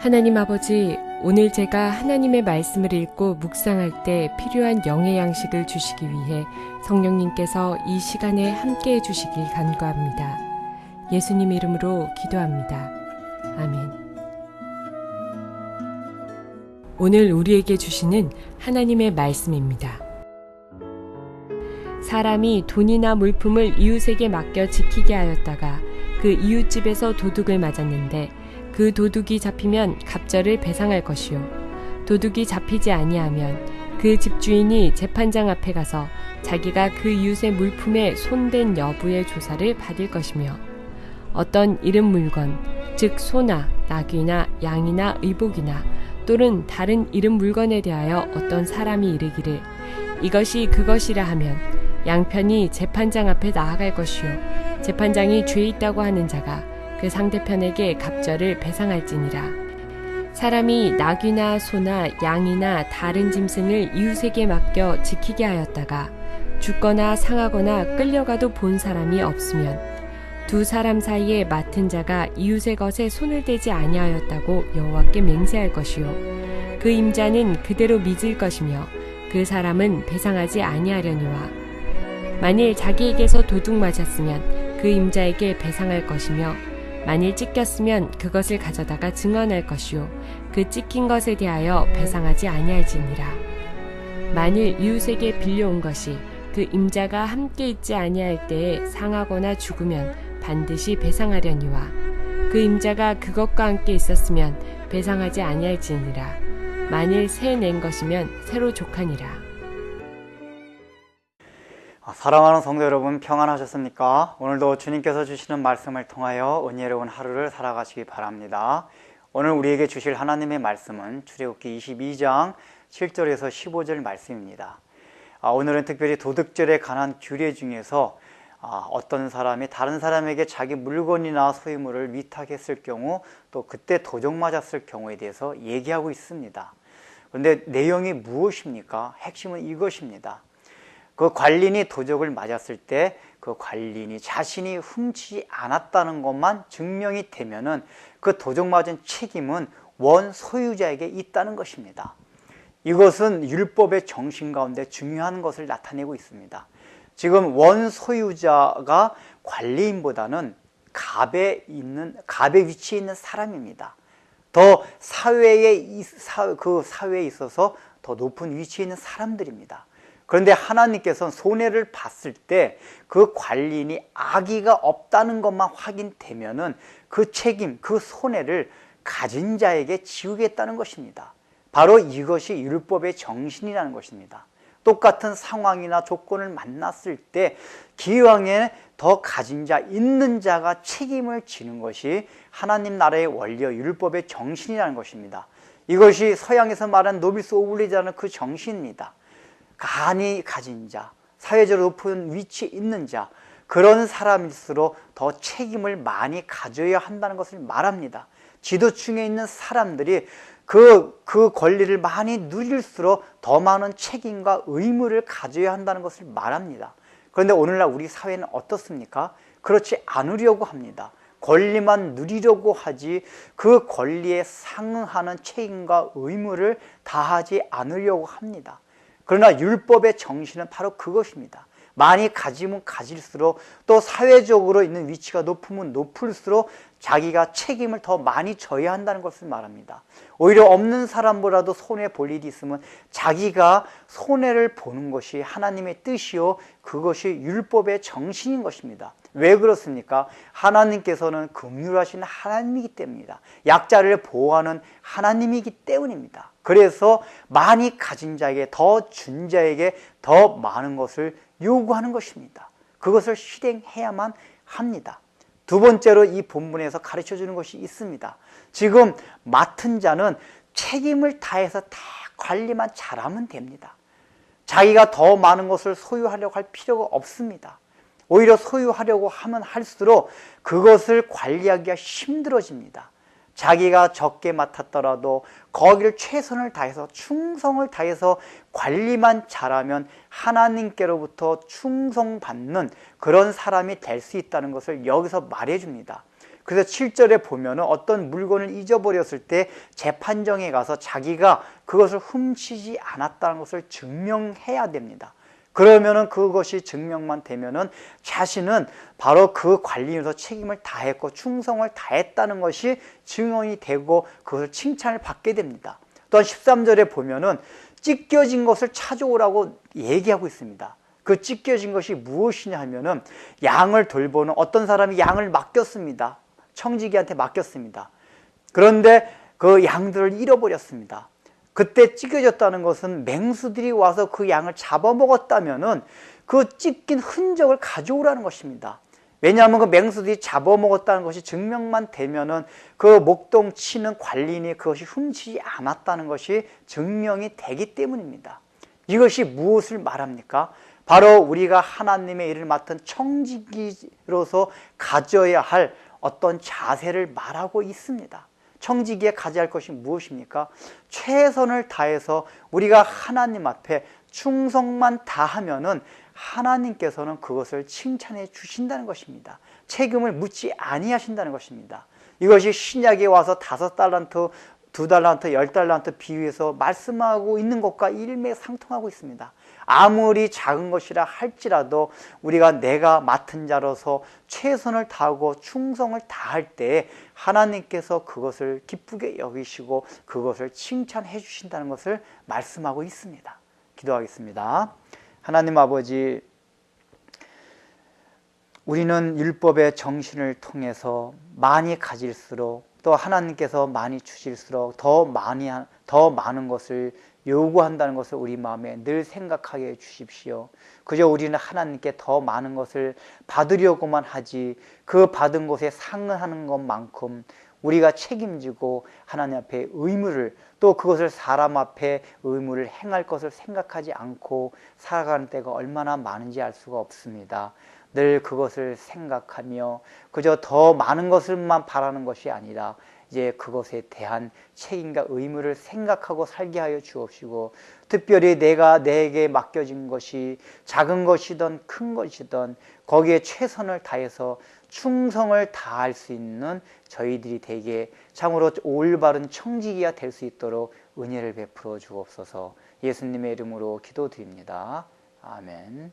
하나님 아버지, 오늘 제가 하나님의 말씀을 읽고 묵상할 때 필요한 영의 양식을 주시기 위해 성령님께서 이 시간에 함께해 주시길 간구합니다. 예수님 이름으로 기도합니다. 아멘. 오늘 우리에게 주시는 하나님의 말씀입니다. 사람이 돈이나 물품을 이웃에게 맡겨 지키게 하였다가 그 이웃집에서 도둑을 맞았는데 그 도둑이 잡히면 갑절을 배상할 것이요, 도둑이 잡히지 아니하면 그 집주인이 재판장 앞에 가서 자기가 그 이웃의 물품에 손댄 여부의 조사를 받을 것이며, 어떤 잃은 물건, 즉 소나 나귀나 양이나 의복이나 또는 다른 잃은 물건에 대하여 어떤 사람이 이르기를 이것이 그것이라 하면 양편이 재판장 앞에 나아갈 것이요, 재판장이 죄 있다고 하는 자가 그 상대편에게 갑절을 배상할지니라. 사람이 나귀나 소나 양이나 다른 짐승을 이웃에게 맡겨 지키게 하였다가 죽거나 상하거나 끌려가도 본 사람이 없으면 두 사람 사이에 맡은 자가 이웃의 것에 손을 대지 아니하였다고 여호와께 맹세할 것이요, 그 임자는 그대로 믿을 것이며 그 사람은 배상하지 아니하려니와, 만일 자기에게서 도둑 맞았으면 그 임자에게 배상할 것이며 만일 찢겼으면 그것을 가져다가 증언할 것이요, 그 찢긴 것에 대하여 배상하지 아니할지니라. 만일 이웃에게 빌려온 것이 그 임자가 함께 있지 아니할 때에 상하거나 죽으면 반드시 배상하려니와, 그 임자가 그것과 함께 있었으면 배상하지 아니할지니라. 만일 새 낸 것이면 새로 족하니라. 사랑하는 성도 여러분, 평안하셨습니까? 오늘도 주님께서 주시는 말씀을 통하여 은혜로운 하루를 살아가시기 바랍니다. 오늘 우리에게 주실 하나님의 말씀은 출애굽기 22장 7절에서 15절 말씀입니다. 오늘은 특별히 도둑질에 관한 규례 중에서 어떤 사람이 다른 사람에게 자기 물건이나 소유물을 위탁했을 경우, 또 그때 도둑 맞았을 경우에 대해서 얘기하고 있습니다. 그런데 내용이 무엇입니까? 핵심은 이것입니다. 그 관리인이 도둑을 맞았을 때 그 관리인이 자신이 훔치지 않았다는 것만 증명이 되면은 그 도둑 맞은 책임은 원 소유자에게 있다는 것입니다. 이것은 율법의 정신 가운데 중요한 것을 나타내고 있습니다. 지금 원 소유자가 관리인보다는 갑의 위치에 있는 사람입니다. 더 사회에 있어서 더 높은 위치에 있는 사람들입니다. 그런데 하나님께서는 손해를 봤을 때 그 관리인이 악의가 없다는 것만 확인되면은 그 책임, 그 손해를 가진 자에게 지우겠다는 것입니다. 바로 이것이 율법의 정신이라는 것입니다. 똑같은 상황이나 조건을 만났을 때 기왕에 더 가진 자, 있는 자가 책임을 지는 것이 하나님 나라의 원리와 율법의 정신이라는 것입니다. 이것이 서양에서 말하는 노비스 오블리주라는 그 정신입니다. 간이 가진 자, 사회적으로 높은 위치에 있는 자, 그런 사람일수록 더 책임을 많이 가져야 한다는 것을 말합니다. 지도층에 있는 사람들이 그 권리를 많이 누릴수록 더 많은 책임과 의무를 가져야 한다는 것을 말합니다. 그런데 오늘날 우리 사회는 어떻습니까? 그렇지 않으려고 합니다. 권리만 누리려고 하지 그 권리에 상응하는 책임과 의무를 다하지 않으려고 합니다. 그러나 율법의 정신은 바로 그것입니다. 많이 가지면 가질수록, 또 사회적으로 있는 위치가 높으면 높을수록 자기가 책임을 더 많이 져야 한다는 것을 말합니다. 오히려 없는 사람보다도 손해볼 일이 있으면 자기가 손해를 보는 것이 하나님의 뜻이요, 그것이 율법의 정신인 것입니다. 왜 그렇습니까? 하나님께서는 긍휼하신 하나님이기 때문입니다. 약자를 보호하는 하나님이기 때문입니다. 그래서 많이 가진 자에게, 더 준 자에게 더 많은 것을 요구하는 것입니다. 그것을 실행해야만 합니다. 두 번째로 이 본문에서 가르쳐 주는 것이 있습니다. 지금 맡은 자는 책임을 다해서 다 관리만 잘하면 됩니다. 자기가 더 많은 것을 소유하려고 할 필요가 없습니다. 오히려 소유하려고 하면 할수록 그것을 관리하기가 힘들어집니다. 자기가 적게 맡았더라도 거기를 최선을 다해서, 충성을 다해서 관리만 잘하면 하나님께로부터 충성받는 그런 사람이 될 수 있다는 것을 여기서 말해줍니다. 그래서 7절에 보면은 어떤 물건을 잊어버렸을 때 재판정에 가서 자기가 그것을 훔치지 않았다는 것을 증명해야 됩니다. 그러면은 그것이 증명만 되면은 자신은 바로 그 관리인으로서 책임을 다했고 충성을 다했다는 것이 증언이 되고 그것을 칭찬을 받게 됩니다. 또한 13절에 보면은 찢겨진 것을 찾아오라고 얘기하고 있습니다. 그 찢겨진 것이 무엇이냐 하면은 양을 돌보는 어떤 사람이 양을 맡겼습니다. 청지기한테 맡겼습니다. 그런데 그 양들을 잃어버렸습니다. 그때 찢겨졌다는 것은 맹수들이 와서 그 양을 잡아먹었다면은 그 찢긴 흔적을 가져오라는 것입니다. 왜냐하면 그 맹수들이 잡아먹었다는 것이 증명만 되면은 그 목동 치는 관리인이 그것이 훔치지 않았다는 것이 증명이 되기 때문입니다. 이것이 무엇을 말합니까? 바로 우리가 하나님의 일을 맡은 청지기로서 가져야 할 어떤 자세를 말하고 있습니다. 청지기에 가져야 할 것이 무엇입니까? 최선을 다해서 우리가 하나님 앞에 충성만 다하면은 하나님께서는 그것을 칭찬해 주신다는 것입니다. 책임을 묻지 아니하신다는 것입니다. 이것이 신약에 와서 5달란트, 2달란트, 10달란트 비유해서 말씀하고 있는 것과 일맥상통하고 있습니다. 아무리 작은 것이라 할지라도 우리가 내가 맡은 자로서 최선을 다하고 충성을 다할 때 하나님께서 그것을 기쁘게 여기시고 그것을 칭찬해 주신다는 것을 말씀하고 있습니다. 기도하겠습니다. 하나님 아버지, 우리는 율법의 정신을 통해서 많이 가질수록 또 하나님께서 많이 주실수록 더 많은 것을 요구한다는 것을 우리 마음에 늘 생각하게 해 주십시오. 그저 우리는 하나님께 더 많은 것을 받으려고만 하지 그 받은 것에 상응하는 것만큼 우리가 책임지고 하나님 앞에 의무를 또 그것을 사람 앞에 의무를 행할 것을 생각하지 않고 살아가는 때가 얼마나 많은지 알 수가 없습니다. 늘 그것을 생각하며 그저 더 많은 것을만 바라는 것이 아니라 이제 그것에 대한 책임과 의무를 생각하고 살게 하여 주옵시고, 특별히 내게 맡겨진 것이 작은 것이든 큰 것이든 거기에 최선을 다해서 충성을 다할 수 있는 저희들이 되게 참으로 올바른 청지기가 될 수 있도록 은혜를 베풀어 주옵소서. 예수님의 이름으로 기도드립니다. 아멘.